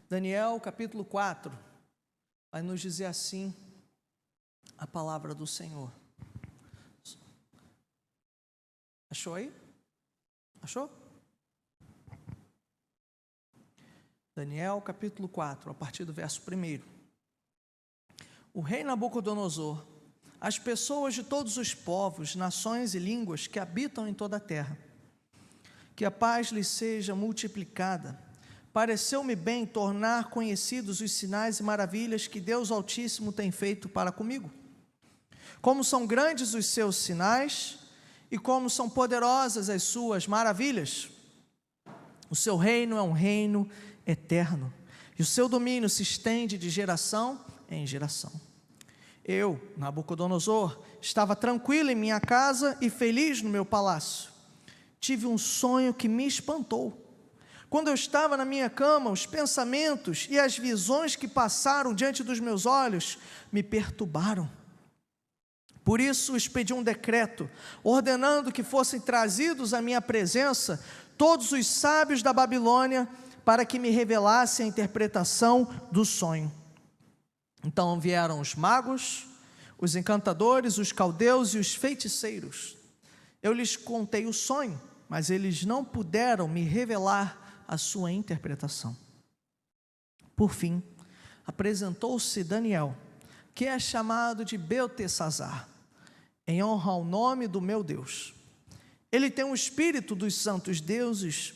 Daniel capítulo 4, vai nos dizer assim a palavra do Senhor. Achou aí? Achou? Daniel capítulo 4, a partir do verso 1. O rei Nabucodonosor, as pessoas de todos os povos, nações e línguas que habitam em toda a terra, que a paz lhes seja multiplicada. Pareceu-me bem tornar conhecidos os sinais e maravilhas que Deus Altíssimo tem feito para comigo. Como são grandes os seus sinais e como são poderosas as suas maravilhas. O seu reino é um reino eterno e o seu domínio se estende de geração em geração. Eu, Nabucodonosor, estava tranquilo em minha casa e feliz no meu palácio. Tive um sonho que me espantou. Quando eu estava na minha cama, os pensamentos e as visões que passaram diante dos meus olhos me perturbaram. Por isso expedi um decreto, ordenando que fossem trazidos à minha presença todos os sábios da Babilônia, para que me revelassem a interpretação do sonho. Então vieram os magos, os encantadores, os caldeus e os feiticeiros. Eu lhes contei o sonho, mas eles não puderam me revelar a sua interpretação. Por fim, apresentou-se Daniel, que é chamado de Beltesazar, em honra ao nome do meu Deus. Ele tem o espírito dos santos deuses,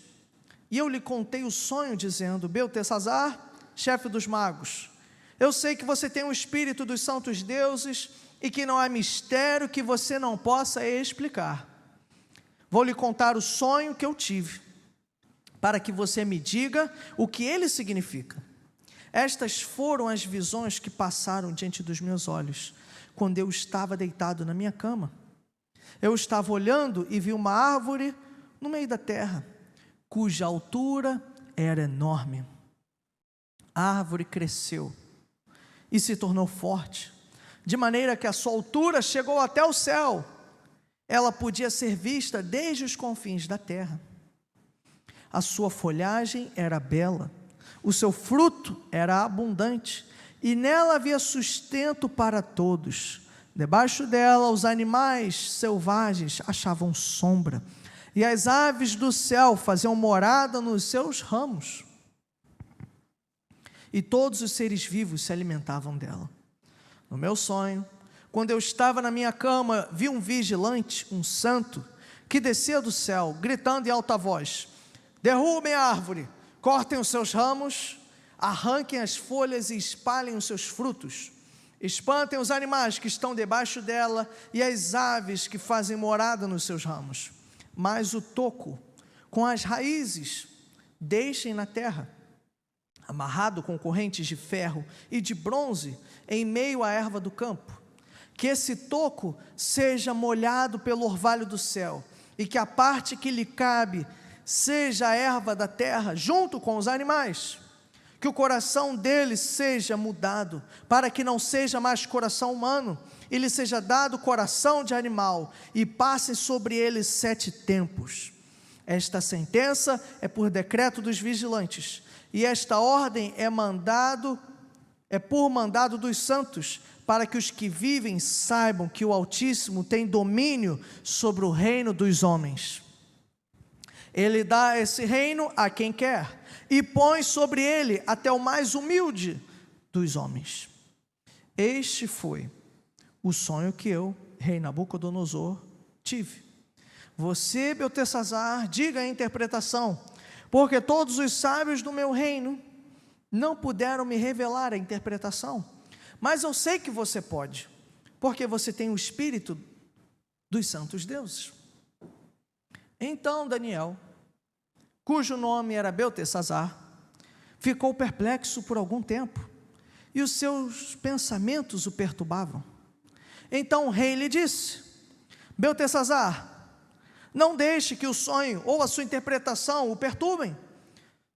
e eu lhe contei o sonho, dizendo: Beltesazar, chefe dos magos, eu sei que você tem o espírito dos santos deuses, e que não há mistério que você não possa explicar. Vou lhe contar o sonho que eu tive, para que você me diga o que ele significa. Estas foram as visões que passaram diante dos meus olhos, quando eu estava deitado na minha cama. Eu estava olhando e vi uma árvore no meio da terra, cuja altura era enorme. A árvore cresceu e se tornou forte, de maneira que a sua altura chegou até o céu. Ela podia ser vista desde os confins da terra. A sua folhagem era bela, o seu fruto era abundante, e nela havia sustento para todos. Debaixo dela, os animais selvagens achavam sombra, e as aves do céu faziam morada nos seus ramos. E todos os seres vivos se alimentavam dela. No meu sonho, quando eu estava na minha cama, vi um vigilante, um santo, que descia do céu, gritando em alta voz: derrubem a árvore, cortem os seus ramos, arranquem as folhas e espalhem os seus frutos. Espantem os animais que estão debaixo dela e as aves que fazem morada nos seus ramos. Mas o toco, com as raízes, deixem na terra, amarrado com correntes de ferro e de bronze, em meio à erva do campo. Que esse toco seja molhado pelo orvalho do céu, e que a parte que lhe cabe seja a erva da terra, junto com os animais. Que o coração dele seja mudado, para que não seja mais coração humano, e lhe seja dado coração de animal, e passem sobre ele 7 tempos. Esta sentença é por decreto dos vigilantes, e esta ordem é por mandado dos santos, para que os que vivem saibam que o Altíssimo tem domínio sobre o reino dos homens. Ele dá esse reino a quem quer, e põe sobre ele até o mais humilde dos homens. Este foi o sonho que eu, rei Nabucodonosor, tive. Você, Beltesazar, diga a interpretação, porque todos os sábios do meu reino não puderam me revelar a interpretação, mas eu sei que você pode, porque você tem o espírito dos santos deuses. Então Daniel, cujo nome era Beltesazar, ficou perplexo por algum tempo, e os seus pensamentos o perturbavam. Então o rei lhe disse: Beltesazar, não deixe que o sonho ou a sua interpretação o perturbem.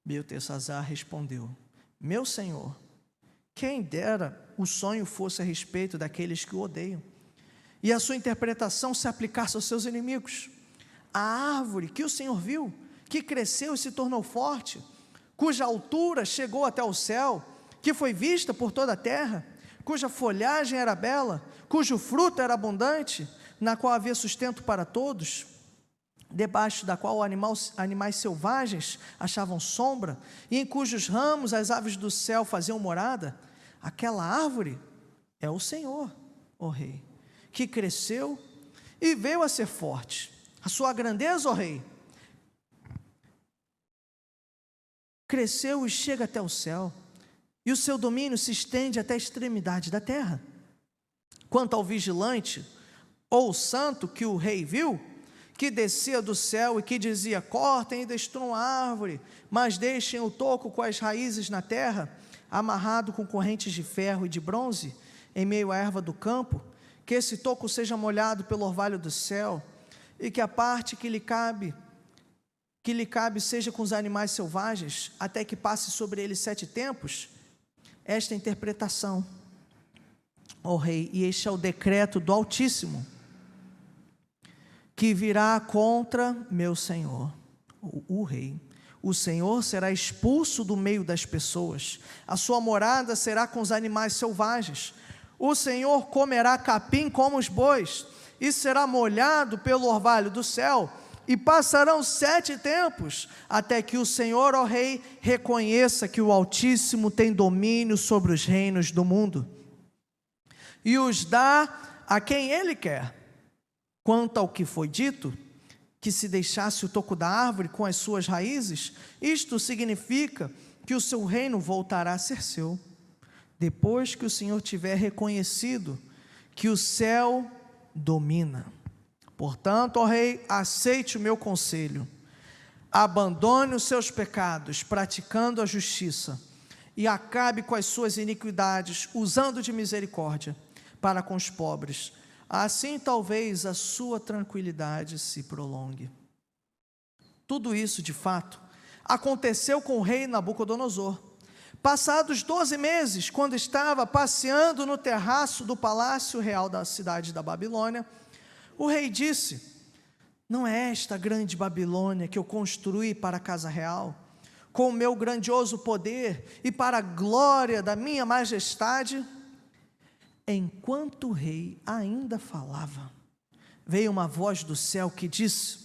Beltesazar respondeu: meu senhor, quem dera o sonho fosse a respeito daqueles que o odeiam, e a sua interpretação se aplicasse aos seus inimigos. A árvore que o Senhor viu, que cresceu e se tornou forte, cuja altura chegou até o céu, que foi vista por toda a terra, cuja folhagem era bela, cujo fruto era abundante, na qual havia sustento para todos, debaixo da qual animais selvagens achavam sombra, e em cujos ramos as aves do céu faziam morada? Aquela árvore é o Senhor, ó Rei, que cresceu e veio a ser forte. A sua grandeza, ó Rei, cresceu e chega até o céu, e o seu domínio se estende até a extremidade da terra. Quanto ao vigilante, ou santo que o rei viu, que descia do céu e que dizia: cortem e destruam a árvore, mas deixem o toco com as raízes na terra, amarrado com correntes de ferro e de bronze, em meio à erva do campo, que esse toco seja molhado pelo orvalho do céu, e que a parte que lhe cabe seja com os animais selvagens, até que passe sobre ele 7 tempos. Esta é a interpretação, ó Rei, e este é o decreto do Altíssimo, que virá contra meu Senhor, o Rei. O Senhor será expulso do meio das pessoas, a sua morada será com os animais selvagens. O Senhor comerá capim como os bois, e será molhado pelo orvalho do céu, e passarão 7 tempos, até que o Senhor, ó Rei, reconheça que o Altíssimo tem domínio sobre os reinos do mundo, e os dá a quem Ele quer. Quanto ao que foi dito, que se deixasse o toco da árvore com as suas raízes, isto significa que o seu reino voltará a ser seu, depois que o Senhor tiver reconhecido que o céu domina. Portanto, ó Rei, aceite o meu conselho, abandone os seus pecados, praticando a justiça, e acabe com as suas iniquidades, usando de misericórdia para com os pobres. Assim talvez a sua tranquilidade se prolongue. Tudo isso, de fato, aconteceu com o rei Nabucodonosor. Passados 12 meses, quando estava passeando no terraço do palácio real da cidade da Babilônia, o rei disse: não é esta grande Babilônia que eu construí para a casa real, com o meu grandioso poder e para a glória da minha majestade? Enquanto o rei ainda falava, veio uma voz do céu que disse: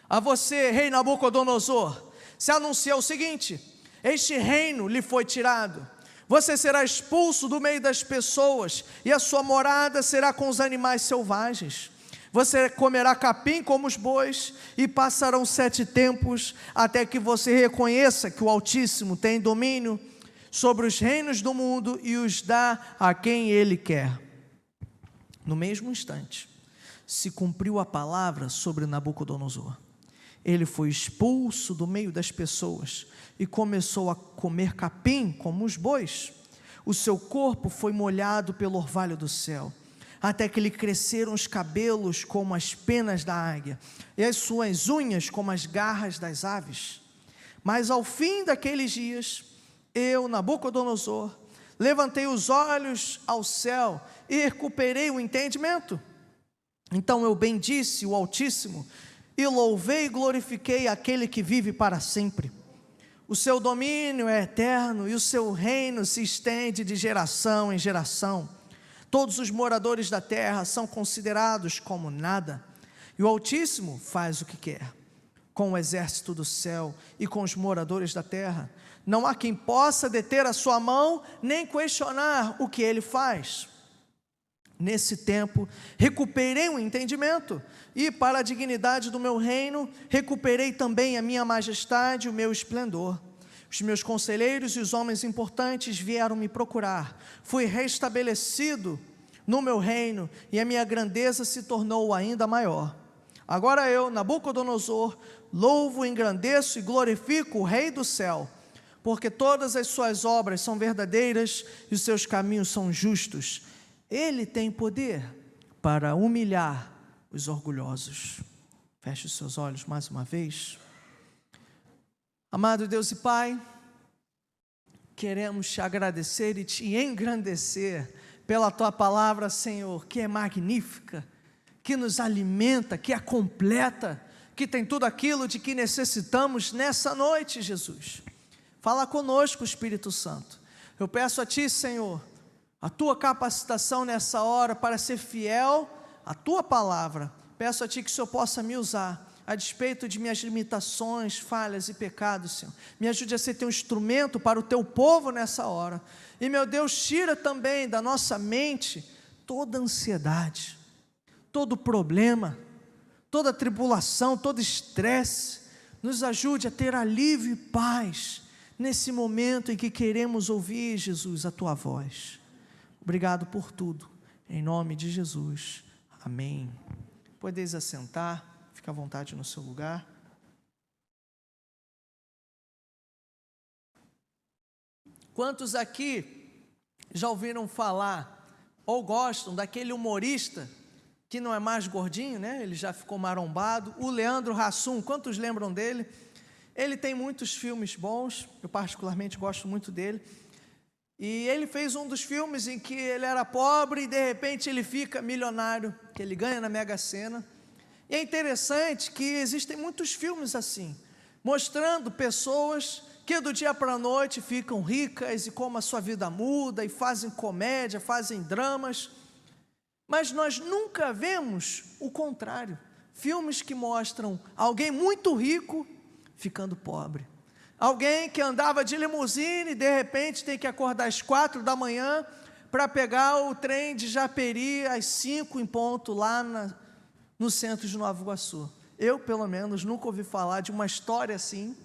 a você, rei Nabucodonosor, se anuncia o seguinte: este reino lhe foi tirado, você será expulso do meio das pessoas, e a sua morada será com os animais selvagens. Você comerá capim como os bois, e passarão 7 tempos, até que você reconheça que o Altíssimo tem domínio sobre os reinos do mundo e os dá a quem Ele quer. No mesmo instante, se cumpriu a palavra sobre Nabucodonosor. Ele foi expulso do meio das pessoas e começou a comer capim como os bois. O seu corpo foi molhado pelo orvalho do céu, até que lhe cresceram os cabelos como as penas da águia, e as suas unhas como as garras das aves. Mas ao fim daqueles dias, eu, Nabucodonosor, levantei os olhos ao céu e recuperei o entendimento. Então eu bendisse o Altíssimo e louvei e glorifiquei aquele que vive para sempre. O seu domínio é eterno e o seu reino se estende de geração em geração. Todos os moradores da terra são considerados como nada, e o Altíssimo faz o que quer com o exército do céu e com os moradores da terra. Não há quem possa deter a sua mão, nem questionar o que ele faz. Nesse tempo, recuperei o entendimento, e para a dignidade do meu reino, recuperei também a minha majestade e o meu esplendor. Os meus conselheiros e os homens importantes vieram me procurar. Fui restabelecido no meu reino, e a minha grandeza se tornou ainda maior. Agora eu, Nabucodonosor, louvo, engrandeço e glorifico o Rei do céu, porque todas as suas obras são verdadeiras e os seus caminhos são justos. Ele tem poder para humilhar os orgulhosos. Feche os seus olhos mais uma vez. Amado Deus e Pai, queremos te agradecer e te engrandecer pela tua palavra, Senhor, que é magnífica, que nos alimenta, que é completa, que tem tudo aquilo de que necessitamos nessa noite, Jesus. Fala conosco, Espírito Santo. Eu peço a Ti, Senhor, a Tua capacitação nessa hora para ser fiel à Tua palavra. Peço a Ti que o Senhor possa me usar, a despeito de minhas limitações, falhas e pecados, Senhor. Me ajude a ser Teu instrumento para o Teu povo nessa hora. E, meu Deus, tira também da nossa mente toda ansiedade, todo problema, toda tribulação, todo estresse. Nos ajude a ter alívio e paz nesse momento em que queremos ouvir, Jesus, a Tua voz. Obrigado por tudo, em nome de Jesus, amém. Podeis assentar, fica à vontade no seu lugar. Quantos aqui já ouviram falar, ou gostam daquele humorista, que não é mais gordinho, né? Ele já ficou marombado, o Leandro Hassum? Quantos lembram dele? Ele tem muitos filmes bons, eu particularmente gosto muito dele, e ele fez um dos filmes em que ele era pobre e de repente ele fica milionário, que ele ganha na Mega Sena. E é interessante que existem muitos filmes assim, mostrando pessoas que do dia para a noite ficam ricas e como a sua vida muda, e fazem comédia, fazem dramas, mas nós nunca vemos o contrário, filmes que mostram alguém muito rico ficando pobre, alguém que andava de limusine e de repente tem que acordar às 4 da manhã para pegar o trem de Japeri às 5 em ponto lá no centro de Nova Iguaçu. Eu, pelo menos, nunca ouvi falar de uma história assim,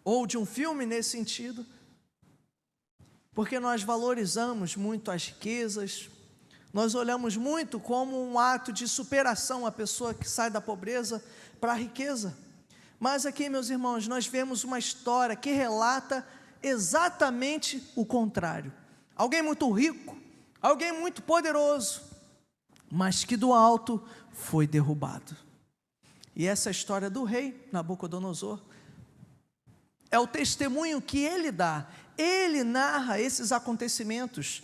ou de um filme nesse sentido, porque nós valorizamos muito as riquezas, nós olhamos muito como um ato de superação a pessoa que sai da pobreza para a riqueza. Mas aqui, meus irmãos, nós vemos uma história que relata exatamente o contrário. Alguém muito rico, alguém muito poderoso, mas que do alto foi derrubado. E essa história do rei Nabucodonosor é o testemunho que ele dá. Ele narra esses acontecimentos.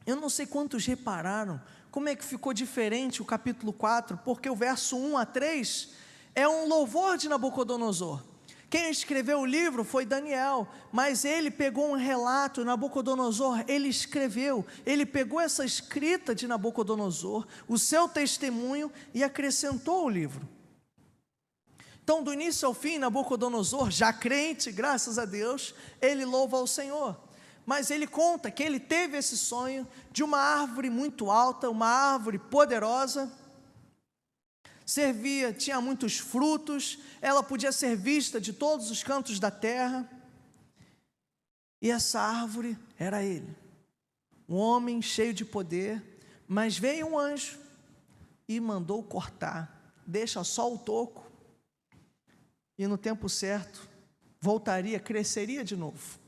Eu não sei quantos repararam como é que ficou diferente o capítulo 4, porque o verso 1 a 3 é um louvor de Nabucodonosor. Quem escreveu o livro foi Daniel, mas ele pegou um relato, Nabucodonosor, ele escreveu, ele pegou essa escrita de Nabucodonosor, o seu testemunho, e acrescentou o livro. Então, do início ao fim, Nabucodonosor, já crente, graças a Deus, ele louva ao Senhor. Mas ele conta que ele teve esse sonho de uma árvore muito alta, uma árvore poderosa, tinha muitos frutos, ela podia ser vista de todos os cantos da terra, e essa árvore era ele, um homem cheio de poder. Mas veio um anjo e mandou cortar, deixa só o toco, e no tempo certo, voltaria, cresceria de novo.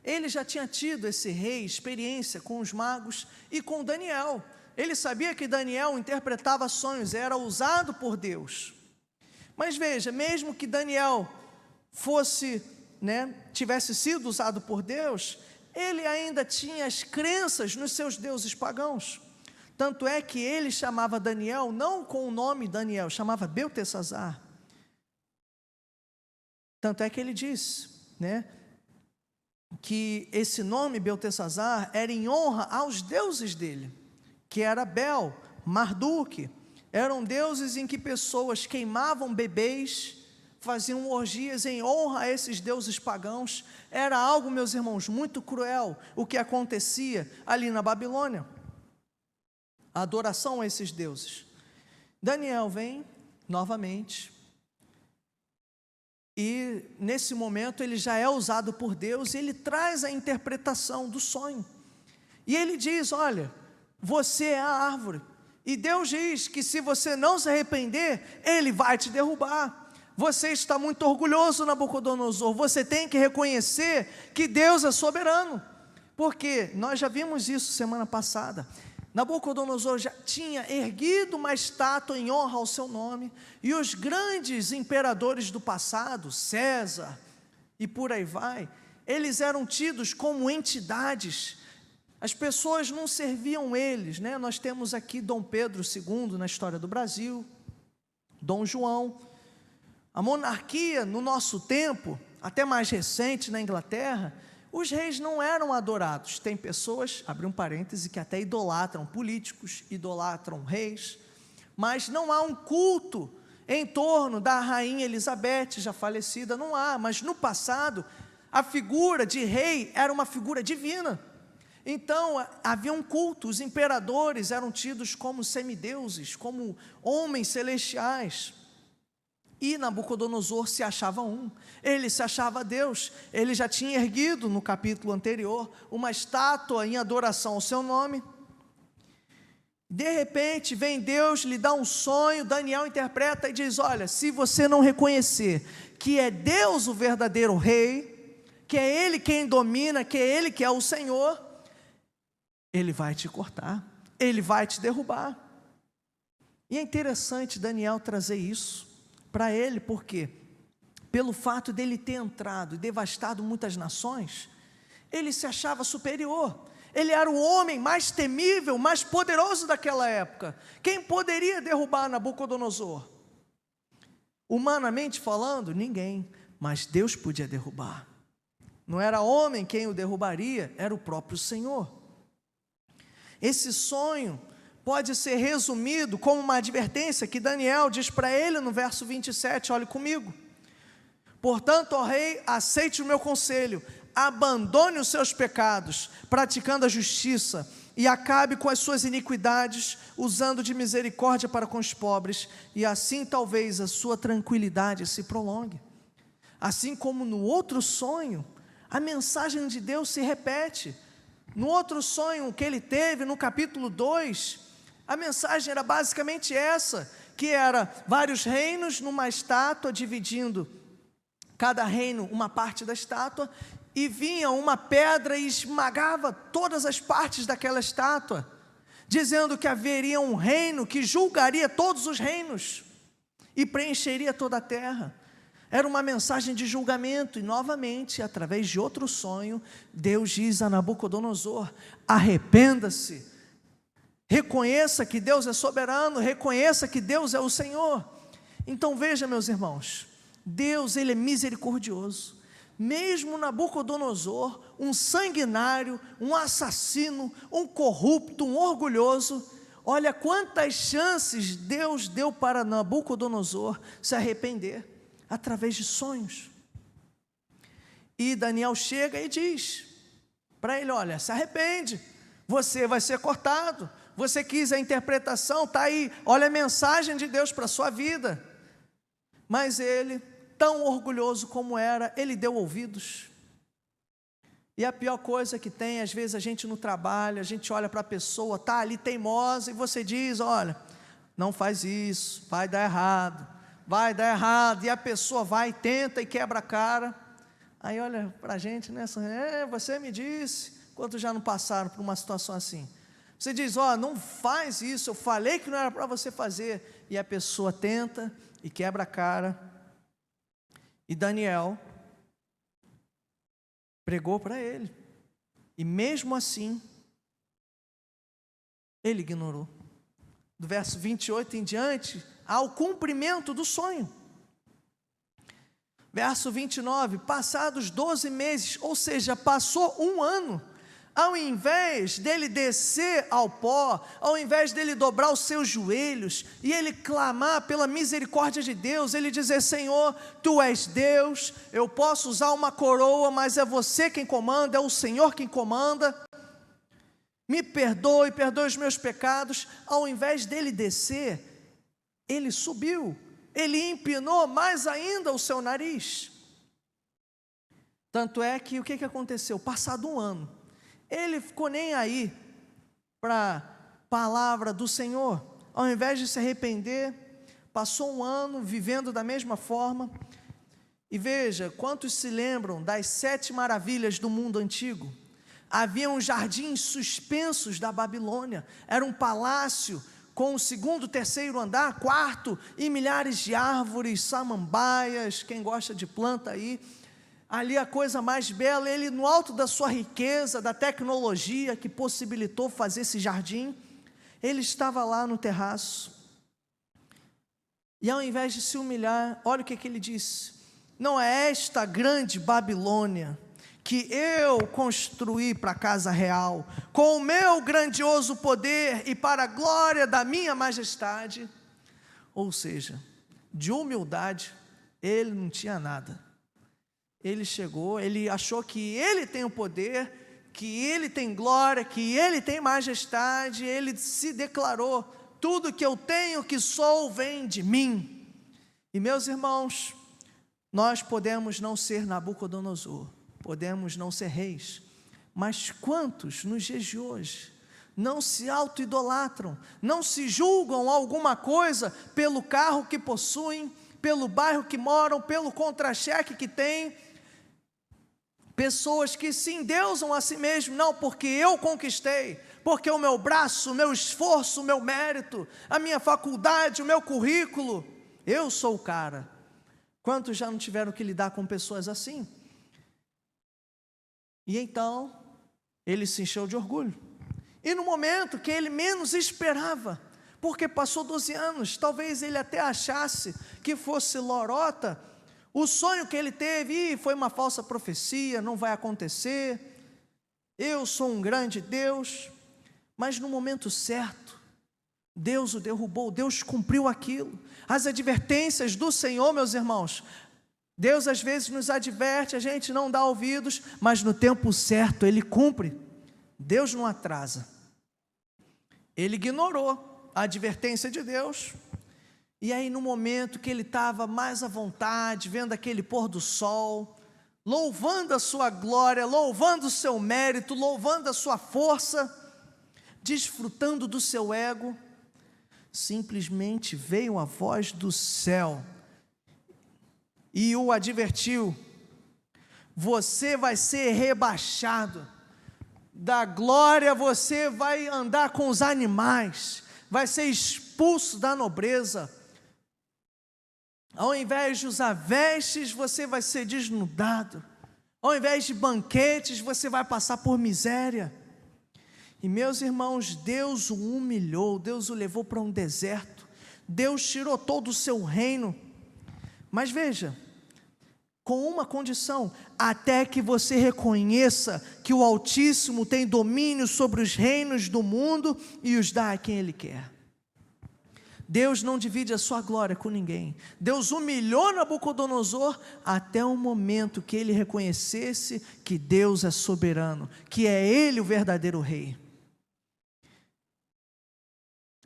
Ele já tinha tido, esse rei, experiência com os magos e com Daniel. Ele sabia que Daniel interpretava sonhos, era usado por Deus. Mas veja, mesmo que Daniel tivesse sido usado por Deus, ele ainda tinha as crenças nos seus deuses pagãos. Tanto é que ele chamava Daniel, não com o nome Daniel, chamava Beltesazar. Tanto é que ele disse, que esse nome Beltesazar era em honra aos deuses dele, que era Bel, Marduk. Eram deuses em que pessoas queimavam bebês, faziam orgias em honra a esses deuses pagãos. Era algo, meus irmãos, muito cruel o que acontecia ali na Babilônia, a adoração a esses deuses. Daniel vem novamente, e nesse momento ele já é usado por Deus, e ele traz a interpretação do sonho, e ele diz: olha, você é a árvore, e Deus diz que se você não se arrepender, Ele vai te derrubar. Você está muito orgulhoso, Nabucodonosor, você tem que reconhecer que Deus é soberano, porque nós já vimos isso semana passada. Nabucodonosor já tinha erguido uma estátua em honra ao seu nome, e os grandes imperadores do passado, César e por aí vai, eles eram tidos como entidades. As pessoas não serviam eles, Nós temos aqui Dom Pedro II na história do Brasil, Dom João. A monarquia no nosso tempo, até mais recente na Inglaterra, os reis não eram adorados. Tem pessoas, abri um parêntese, que até idolatram políticos, idolatram reis, mas não há um culto em torno da rainha Elizabeth, já falecida, não há. Mas no passado, a figura de rei era uma figura divina. Então, havia um culto, os imperadores eram tidos como semideuses, como homens celestiais. E Nabucodonosor se achava ele se achava Deus. Ele já tinha erguido, no capítulo anterior, uma estátua em adoração ao seu nome. De repente, vem Deus, lhe dá um sonho, Daniel interpreta e diz: olha, se você não reconhecer que é Deus o verdadeiro rei, que é Ele quem domina, que é Ele que é o Senhor, Ele vai te cortar, Ele vai te derrubar. E é interessante Daniel trazer isso para ele, porque pelo fato dele ter entrado e devastado muitas nações, ele se achava superior. Ele era o homem mais temível, mais poderoso daquela época. Quem poderia derrubar Nabucodonosor? Humanamente falando, ninguém, mas Deus podia derrubar. Não era homem quem o derrubaria, era o próprio Senhor. Esse sonho pode ser resumido como uma advertência que Daniel diz para ele no verso 27, olhe comigo. Portanto, ó rei, aceite o meu conselho, abandone os seus pecados, praticando a justiça, e acabe com as suas iniquidades, usando de misericórdia para com os pobres, e assim talvez a sua tranquilidade se prolongue. Assim como no outro sonho, a mensagem de Deus se repete. No outro sonho que ele teve, no capítulo 2, a mensagem era basicamente essa, que era vários reinos numa estátua, dividindo cada reino uma parte da estátua, e vinha uma pedra e esmagava todas as partes daquela estátua, dizendo que haveria um reino que julgaria todos os reinos e preencheria toda a terra. Era uma mensagem de julgamento, e novamente, através de outro sonho, Deus diz a Nabucodonosor: arrependa-se, reconheça que Deus é soberano, reconheça que Deus é o Senhor. Então veja, meus irmãos, Deus, Ele é misericordioso. Mesmo Nabucodonosor, um sanguinário, um assassino, um corrupto, um orgulhoso, olha quantas chances Deus deu para Nabucodonosor se arrepender, através de sonhos. E Daniel chega e diz para ele: olha, se arrepende, você vai ser cortado, você quis a interpretação, está aí, olha a mensagem de Deus para a sua vida. Mas ele, tão orgulhoso como era, ele deu ouvidos. E a pior coisa que tem, às vezes a gente no trabalho, a gente olha para a pessoa, está ali teimosa, e você diz: olha, não faz isso, vai dar errado, e a pessoa vai, tenta e quebra a cara. Aí olha para a gente, né, você me disse, quantos já não passaram por uma situação assim? Você diz: ó, não faz isso, eu falei que não era para você fazer, e a pessoa tenta e quebra a cara. E Daniel pregou para ele, e mesmo assim, ele ignorou. Do verso 28 em diante, há o cumprimento do sonho. Verso 29, passados 12 meses, ou seja, passou um ano, ao invés dele descer ao pó, ao invés dele dobrar os seus joelhos, e ele clamar pela misericórdia de Deus, ele dizer: Senhor, Tu és Deus, eu posso usar uma coroa, mas é Você quem comanda, é o Senhor quem comanda, me perdoe, perdoe os meus pecados. Ao invés dele descer, ele subiu, ele empinou mais ainda o seu nariz. Tanto é que, o que aconteceu? Passado um ano, ele ficou nem aí para a palavra do Senhor. Ao invés de se arrepender, passou um ano vivendo da mesma forma. E veja, quantos se lembram das 7 maravilhas do mundo antigo? Havia uns jardins suspensos da Babilônia, era um palácio com o 2º, 3º andar, 4º, e milhares de árvores, samambaias, quem gosta de planta aí, ali a coisa mais bela. Ele, no alto da sua riqueza, da tecnologia que possibilitou fazer esse jardim, ele estava lá no terraço, e ao invés de se humilhar, olha o que ele disse: não é esta grande Babilônia que eu construí para a casa real, com o meu grandioso poder e para a glória da minha majestade. Ou seja, de humildade, ele não tinha nada. Ele chegou, ele achou que ele tem o poder, que ele tem glória, que ele tem majestade, ele se declarou: tudo que eu tenho, que sou, vem de mim. E meus irmãos, nós podemos não ser Nabucodonosor, podemos não ser reis, mas quantos nos dias de hoje não se auto-idolatram, não se julgam alguma coisa pelo carro que possuem, pelo bairro que moram, pelo contra-cheque que têm? Pessoas que se endeusam a si mesmos, não, porque eu conquistei, porque o meu braço, o meu esforço, o meu mérito, a minha faculdade, o meu currículo, eu sou o cara. Quantos já não tiveram que lidar com pessoas assim? E então, ele se encheu de orgulho. E no momento que ele menos esperava, porque passou 12 anos, talvez ele até achasse que fosse lorota, o sonho que ele teve, foi uma falsa profecia, não vai acontecer, eu sou um grande Deus, mas no momento certo, Deus o derrubou, Deus cumpriu aquilo. As advertências do Senhor, meus irmãos, Deus às vezes nos adverte, a gente não dá ouvidos, mas no tempo certo Ele cumpre. Deus não atrasa. Ele ignorou a advertência de Deus, e aí no momento que ele estava mais à vontade, vendo aquele pôr do sol, louvando a sua glória, louvando o seu mérito, louvando a sua força, desfrutando do seu ego, simplesmente veio a voz do céu e o advertiu: você vai ser rebaixado, da glória você vai andar com os animais, vai ser expulso da nobreza, ao invés de usar vestes, você vai ser desnudado, ao invés de banquetes, você vai passar por miséria. E meus irmãos, Deus o humilhou, Deus o levou para um deserto, Deus tirou todo o seu reino, mas veja, com uma condição: até que você reconheça que o Altíssimo tem domínio sobre os reinos do mundo e os dá a quem Ele quer. Deus não divide a sua glória com ninguém. Deus humilhou Nabucodonosor até o momento que ele reconhecesse que Deus é soberano, que é Ele o verdadeiro rei.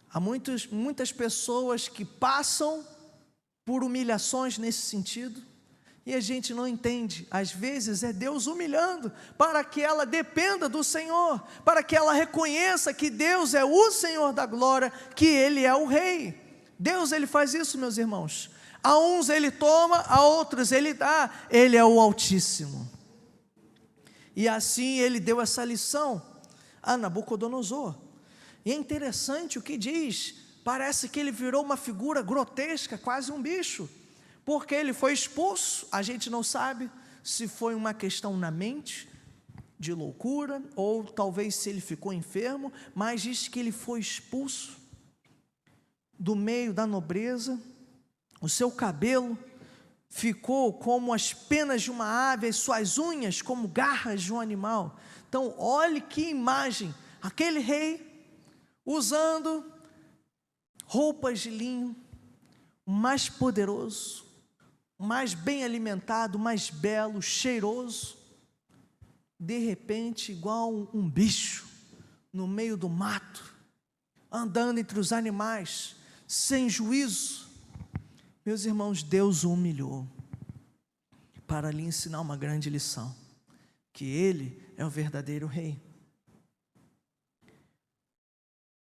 Há muitas pessoas que passam por humilhações nesse sentido, e a gente não entende. Às vezes é Deus humilhando para que ela dependa do Senhor, para que ela reconheça que Deus é o Senhor da glória, que Ele é o Rei. Deus, Ele faz isso, meus irmãos. A uns Ele toma, a outros Ele dá. Ele é o Altíssimo. E assim Ele deu essa lição a Nabucodonosor. E é interessante o que diz, parece que ele virou uma figura grotesca, quase um bicho, porque ele foi expulso. A gente não sabe se foi uma questão na mente, de loucura, ou talvez se ele ficou enfermo, mas diz que ele foi expulso do meio da nobreza, o seu cabelo ficou como as penas de uma ave, as suas unhas como garras de um animal. Então olhe que imagem, aquele rei usando roupas de linho, o mais poderoso, o mais bem alimentado, o mais belo, cheiroso, de repente igual um bicho no meio do mato, andando entre os animais, sem juízo. Meus irmãos, Deus o humilhou para lhe ensinar uma grande lição, que Ele é o verdadeiro rei.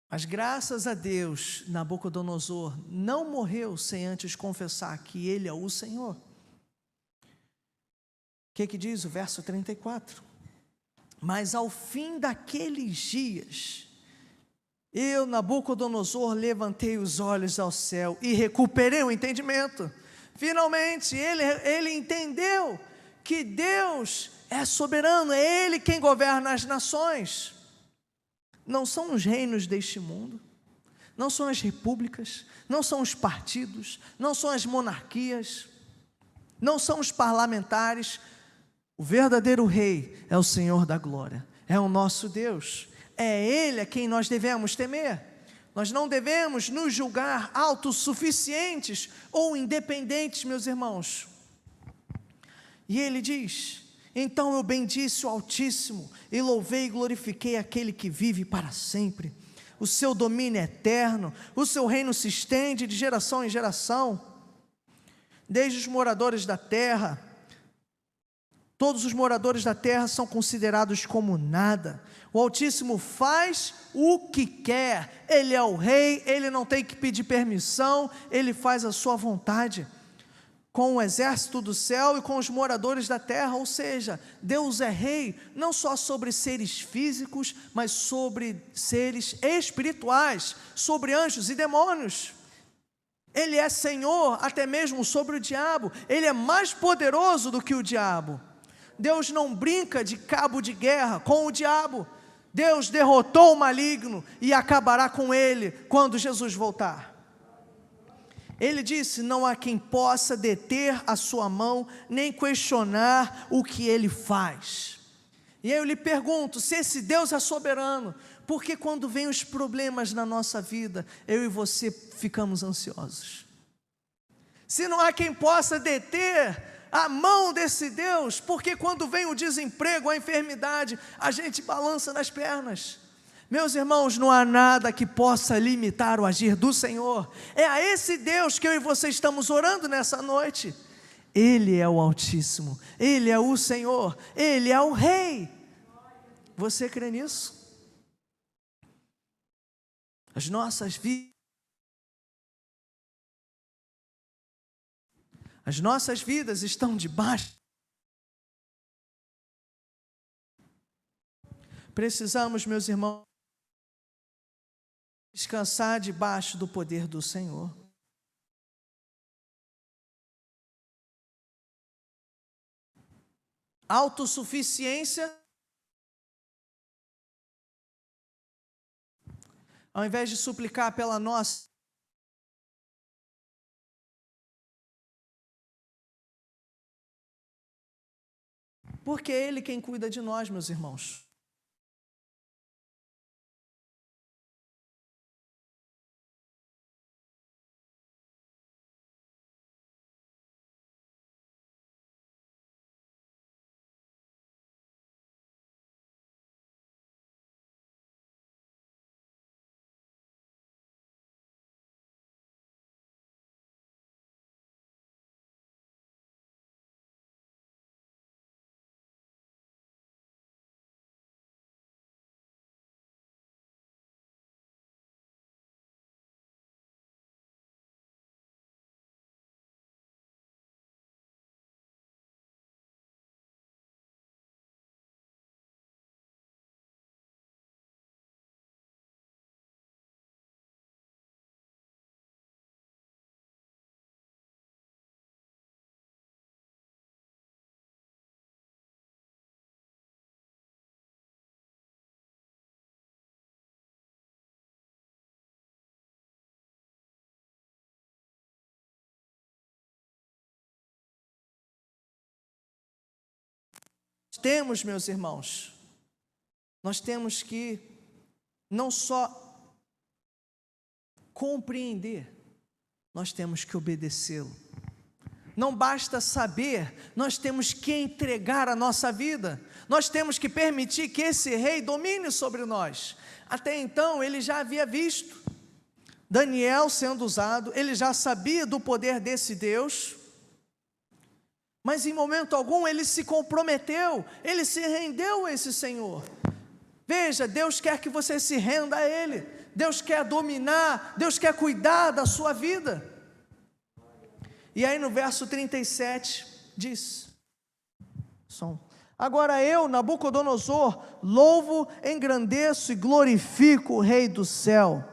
Mas graças a Deus, Nabucodonosor não morreu sem antes confessar que Ele é o Senhor. O que diz o verso 34? Mas ao fim daqueles dias, eu, Nabucodonosor, levantei os olhos ao céu e recuperei o entendimento. Finalmente, ele entendeu que Deus é soberano, é Ele quem governa as nações. Não são os reinos deste mundo, não são as repúblicas, não são os partidos, não são as monarquias. não são os parlamentares. O verdadeiro rei é o Senhor da glória, é o nosso Deus, é Ele a quem nós devemos temer. Nós não devemos nos julgar autossuficientes ou independentes, meus irmãos. E ele diz: então eu bendisse o Altíssimo, e louvei e glorifiquei aquele que vive para sempre. O seu domínio é eterno, o seu reino se estende de geração em geração. Desde os moradores da terra, todos os moradores da terra são considerados como nada. O Altíssimo faz o que quer, Ele é o rei, Ele não tem que pedir permissão, Ele faz a sua vontade, com o exército do céu e com os moradores da terra. Ou seja, Deus é rei, não só sobre seres físicos, mas sobre seres espirituais, sobre anjos e demônios. Ele é Senhor até mesmo sobre o diabo, Ele é mais poderoso do que o diabo. Deus não brinca de cabo de guerra com o diabo. Deus derrotou o maligno e acabará com ele quando Jesus voltar. Ele disse: não há quem possa deter a sua mão, nem questionar o que ele faz. E aí eu lhe pergunto, se esse Deus é soberano, por que quando vem os problemas na nossa vida, eu e você ficamos ansiosos? Se não há quem possa deter a mão desse Deus, porque quando vem o desemprego, a enfermidade, a gente balança nas pernas? Meus irmãos, não há nada que possa limitar o agir do Senhor. É a esse Deus que eu e você estamos orando nessa noite. Ele é o Altíssimo, Ele é o Senhor, Ele é o Rei. Você crê nisso? As nossas vidas estão debaixo. Precisamos, meus irmãos, descansar debaixo do poder do Senhor. Autossuficiência, ao invés de suplicar pela nossa, porque é Ele quem cuida de nós, meus irmãos. Temos, meus irmãos, nós temos que não só compreender, nós temos que obedecê-lo. Não basta saber, nós temos que entregar a nossa vida, nós temos que permitir que esse rei domine sobre nós. Até então ele já havia visto Daniel sendo usado, ele já sabia do poder desse Deus, mas em momento algum ele se comprometeu, ele se rendeu a esse Senhor. Veja, Deus quer que você se renda a Ele, Deus quer dominar, Deus quer cuidar da sua vida. E aí no verso 37 diz: agora eu, Nabucodonosor, louvo, engrandeço e glorifico o Rei do céu,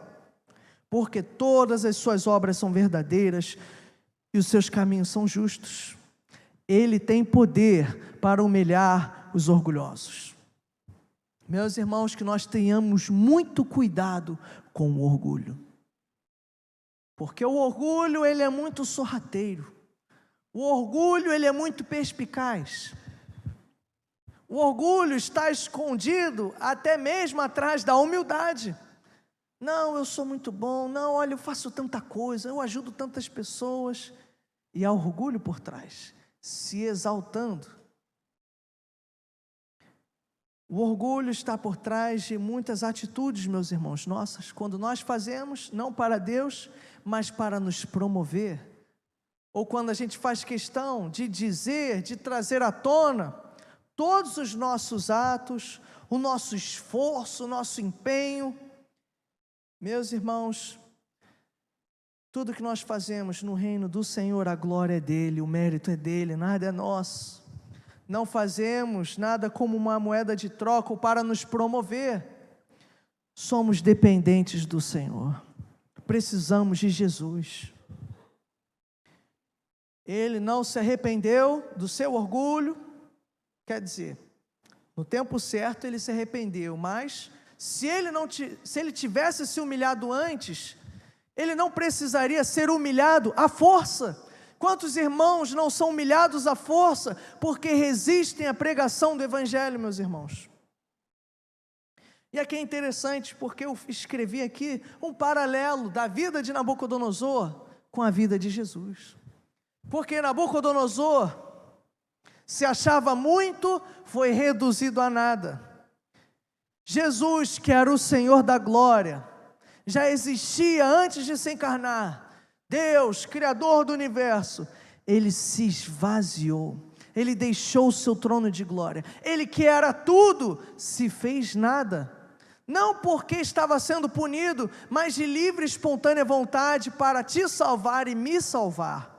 porque todas as suas obras são verdadeiras e os seus caminhos são justos. Ele tem poder para humilhar os orgulhosos. Meus irmãos, que nós tenhamos muito cuidado com o orgulho, porque o orgulho ele é muito sorrateiro. O orgulho, ele é muito perspicaz. O orgulho está escondido até mesmo atrás da humildade. Não, eu sou muito bom. Não, olha, eu faço tanta coisa, eu ajudo tantas pessoas. E há orgulho por trás, se exaltando. O orgulho está por trás de muitas atitudes, meus irmãos, nossas, quando nós fazemos, não para Deus, mas para nos promover. Ou quando a gente faz questão de dizer, de trazer à tona, todos os nossos atos, o nosso esforço, o nosso empenho. Meus irmãos, tudo que nós fazemos no reino do Senhor, a glória é dele, o mérito é dele, nada é nosso. Não fazemos nada como uma moeda de troca ou para nos promover. Somos dependentes do Senhor. Precisamos de Jesus. Ele não se arrependeu do seu orgulho. Quer dizer, no tempo certo ele se arrependeu, mas se ele tivesse se humilhado antes, ele não precisaria ser humilhado à força. Quantos irmãos não são humilhados à força porque resistem à pregação do Evangelho, meus irmãos? E aqui é interessante porque eu escrevi aqui um paralelo da vida de Nabucodonosor com a vida de Jesus. Porque Nabucodonosor se achava muito, foi reduzido a nada. Jesus, que era o Senhor da glória, já existia antes de se encarnar. Deus, Criador do universo, ele se esvaziou, ele deixou o seu trono de glória, ele que era tudo, se fez nada, não porque estava sendo punido, mas de livre e espontânea vontade para te salvar e me salvar.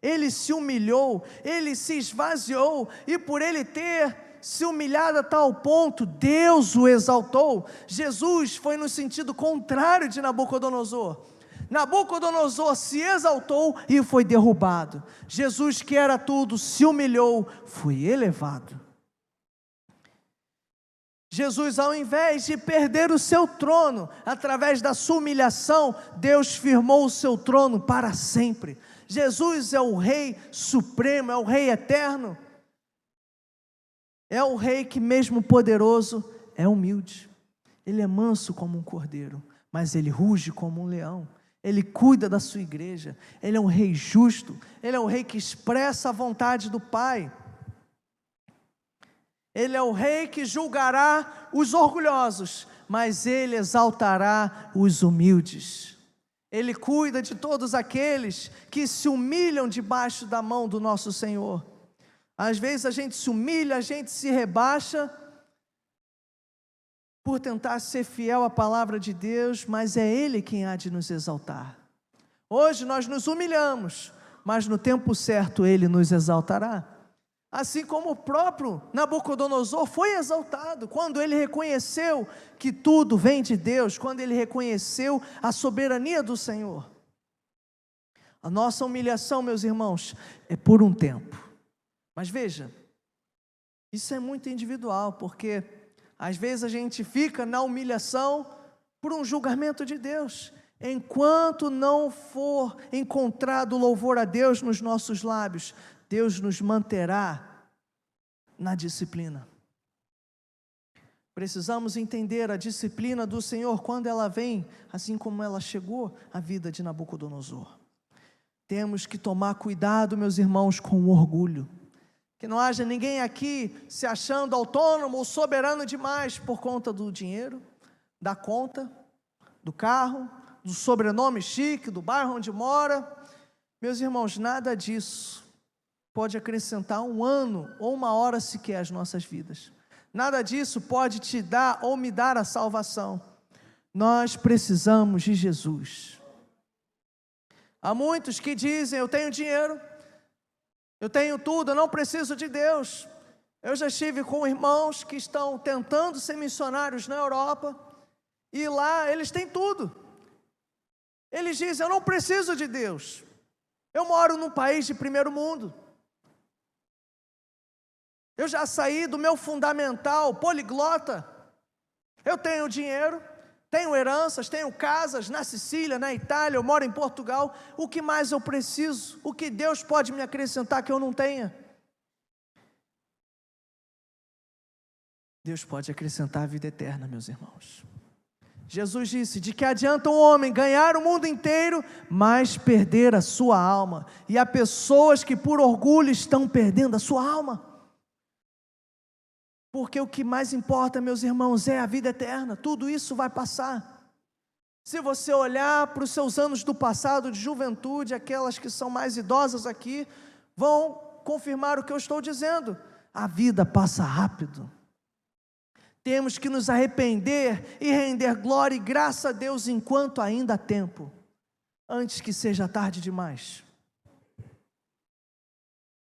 Ele se humilhou, ele se esvaziou, e por ele ter se humilhado a tal ponto, Deus o exaltou. Jesus foi no sentido contrário de Nabucodonosor. Nabucodonosor se exaltou e foi derrubado. Jesus, que era tudo, se humilhou, foi elevado. Jesus, ao invés de perder o seu trono, através da sua humilhação, Deus firmou o seu trono para sempre. Jesus é o Rei supremo, é o Rei eterno. É o Rei que mesmo poderoso, é humilde. Ele é manso como um cordeiro, mas ele ruge como um leão. Ele cuida da sua igreja, ele é um Rei justo, ele é um Rei que expressa a vontade do Pai. Ele é o Rei que julgará os orgulhosos, mas ele exaltará os humildes. Ele cuida de todos aqueles que se humilham debaixo da mão do nosso Senhor. Às vezes a gente se humilha, a gente se rebaixa por tentar ser fiel à palavra de Deus, mas é Ele quem há de nos exaltar. Hoje nós nos humilhamos, mas no tempo certo Ele nos exaltará. Assim como o próprio Nabucodonosor foi exaltado, quando ele reconheceu que tudo vem de Deus, quando ele reconheceu a soberania do Senhor. A nossa humilhação, meus irmãos, é por um tempo. Mas veja, isso é muito individual, porque às vezes a gente fica na humilhação por um julgamento de Deus. Enquanto não for encontrado louvor a Deus nos nossos lábios, Deus nos manterá na disciplina. Precisamos entender a disciplina do Senhor quando ela vem, assim como ela chegou à vida de Nabucodonosor. Temos que tomar cuidado, meus irmãos, com o orgulho. Que não haja ninguém aqui se achando autônomo ou soberano demais por conta do dinheiro, da conta, do carro, do sobrenome chique, do bairro onde mora. Meus irmãos, nada disso pode acrescentar um ano ou uma hora sequer às nossas vidas. Nada disso pode te dar ou me dar a salvação. Nós precisamos de Jesus. Há muitos que dizem: eu tenho dinheiro, eu tenho tudo, eu não preciso de Deus. Eu já estive com irmãos que estão tentando ser missionários na Europa, e lá eles têm tudo. Eles dizem: eu não preciso de Deus, eu moro num país de primeiro mundo, eu já saí do meu fundamental poliglota, eu tenho dinheiro, tenho heranças, tenho casas na Sicília, na Itália, eu moro em Portugal. O que mais eu preciso? O que Deus pode me acrescentar que eu não tenha? Deus pode acrescentar a vida eterna, meus irmãos. Jesus disse: de que adianta um homem ganhar o mundo inteiro, mas perder a sua alma? E há pessoas que por orgulho estão perdendo a sua alma. Porque o que mais importa, meus irmãos, é a vida eterna. Tudo isso vai passar. Se você olhar para os seus anos do passado, de juventude, aquelas que são mais idosas aqui, vão confirmar o que eu estou dizendo. A vida passa rápido. Temos que nos arrepender e render glória e graça a Deus enquanto ainda há tempo, antes que seja tarde demais.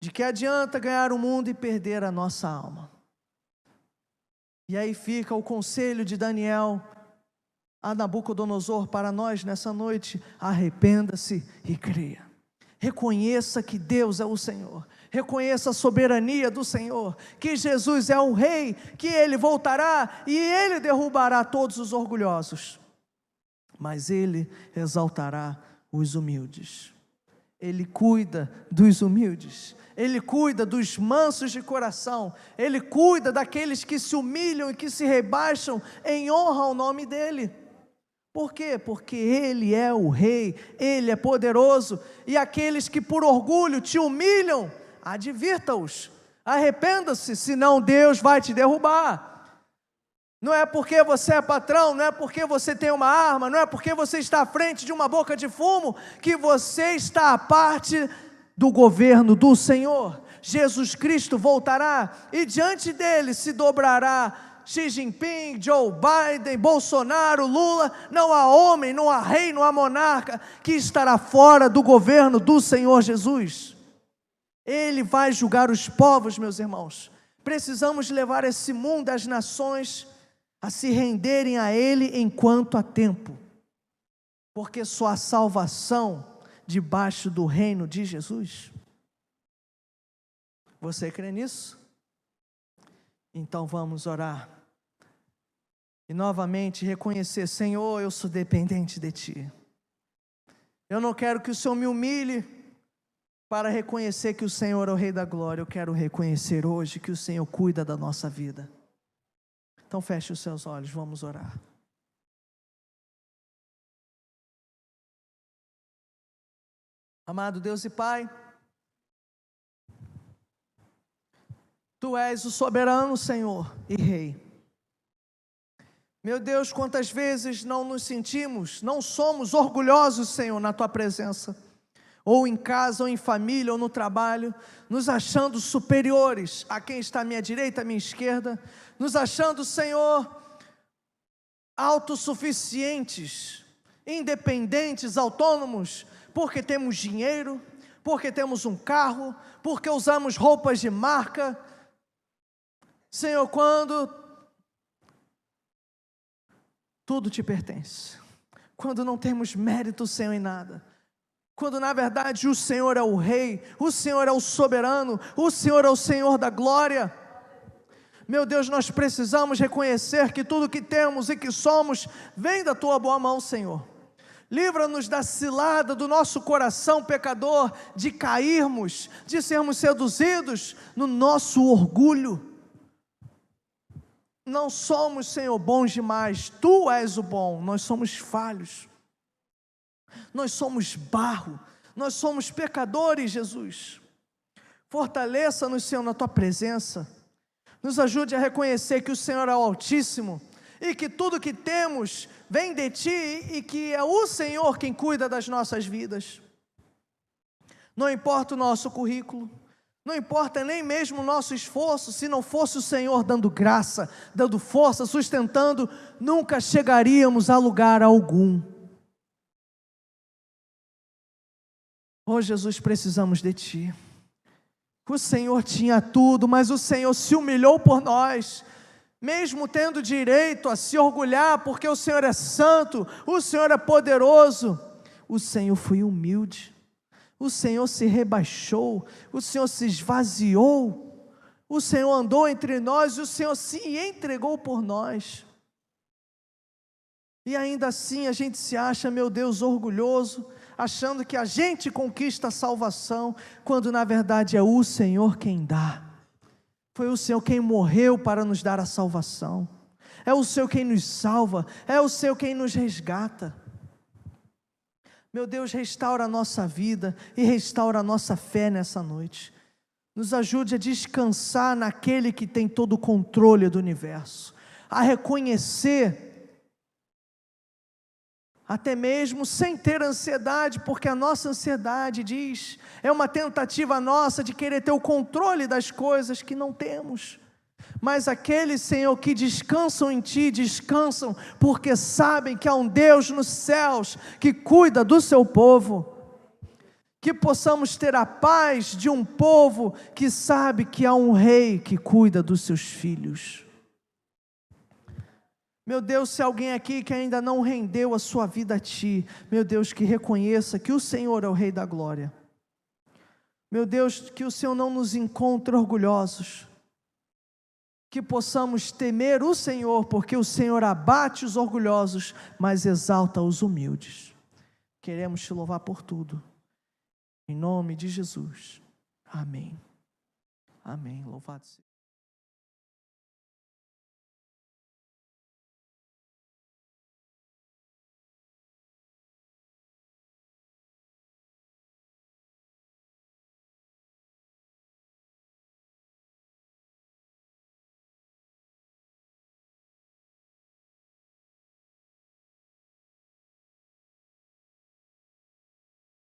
De que adianta ganhar o mundo e perder a nossa alma? E aí fica o conselho de Daniel a Nabucodonosor para nós nessa noite: arrependa-se e creia. Reconheça que Deus é o Senhor. Reconheça a soberania do Senhor, que Jesus é o Rei, que Ele voltará e Ele derrubará todos os orgulhosos, mas Ele exaltará os humildes. Ele cuida dos humildes, Ele cuida dos mansos de coração, Ele cuida daqueles que se humilham e que se rebaixam em honra ao nome dEle. Por quê? Porque Ele é o Rei, Ele é poderoso, e aqueles que por orgulho te humilham, advirta-os, arrependa-se, senão Deus vai te derrubar. Não é porque você é patrão, não é porque você tem uma arma, não é porque você está à frente de uma boca de fumo, que você está à parte do governo do Senhor. Jesus Cristo voltará, e diante dele se dobrará Xi Jinping, Joe Biden, Bolsonaro, Lula. Não há homem, não há rei, não há monarca que estará fora do governo do Senhor Jesus. Ele vai julgar os povos, meus irmãos. Precisamos levar esse mundo, as nações, a se renderem a Ele enquanto há tempo, porque só há salvação debaixo do reino de Jesus. Você crê nisso? Então vamos orar e novamente reconhecer: Senhor, eu sou dependente de Ti. Eu não quero que o Senhor me humilhe para reconhecer que o Senhor é o Rei da Glória. Eu quero reconhecer hoje que o Senhor cuida da nossa vida. Então feche os seus olhos, vamos orar. Amado Deus e Pai, Tu és o soberano Senhor e Rei. Meu Deus, quantas vezes não nos sentimos, não somos orgulhosos, Senhor, na Tua presença, ou em casa, ou em família, ou no trabalho, nos achando superiores a quem está à minha direita, à minha esquerda, nos achando, Senhor, autossuficientes, independentes, autônomos, porque temos dinheiro, porque temos um carro, porque usamos roupas de marca. Senhor, quando tudo te pertence, quando não temos mérito, Senhor, em nada, quando na verdade o Senhor é o Rei, o Senhor é o soberano, o Senhor é o Senhor da glória. Meu Deus, nós precisamos reconhecer que tudo que temos e que somos vem da Tua boa mão, Senhor. Livra-nos da cilada do nosso coração pecador, de cairmos, de sermos seduzidos no nosso orgulho. Não somos, Senhor, bons demais. Tu és o bom, nós somos falhos. Nós somos barro, nós somos pecadores, Jesus. Fortaleça-nos, Senhor, na Tua presença. Nos ajude a reconhecer que o Senhor é o Altíssimo e que tudo que temos vem de Ti e que é o Senhor quem cuida das nossas vidas. Não importa o nosso currículo, não importa nem mesmo o nosso esforço, se não fosse o Senhor dando graça, dando força, sustentando, nunca chegaríamos a lugar algum. Oh Jesus, precisamos de Ti. O Senhor tinha tudo, mas o Senhor se humilhou por nós, mesmo tendo direito a se orgulhar, porque o Senhor é santo, o Senhor é poderoso. O Senhor foi humilde, o Senhor se rebaixou, o Senhor se esvaziou, o Senhor andou entre nós e o Senhor se entregou por nós. E ainda assim a gente se acha, meu Deus, orgulhoso, achando que a gente conquista a salvação, quando na verdade é o Senhor quem dá. Foi o Senhor quem morreu para nos dar a salvação. É o Senhor quem nos salva, é o Senhor quem nos resgata. Meu Deus, restaura a nossa vida e restaura a nossa fé nessa noite. Nos ajude a descansar naquele que tem todo o controle do universo, a reconhecer, até mesmo sem ter ansiedade, porque a nossa ansiedade é uma tentativa nossa de querer ter o controle das coisas que não temos. Mas aqueles, Senhor, que descansam em Ti, descansam porque sabem que há um Deus nos céus que cuida do seu povo. Que possamos ter a paz de um povo que sabe que há um rei que cuida dos seus filhos. Meu Deus, se alguém aqui que ainda não rendeu a sua vida a Ti, meu Deus, que reconheça que o Senhor é o Rei da glória. Meu Deus, que o Senhor não nos encontre orgulhosos, que possamos temer o Senhor, porque o Senhor abate os orgulhosos, mas exalta os humildes. Queremos Te louvar por tudo, em nome de Jesus, amém, amém, louvado seja.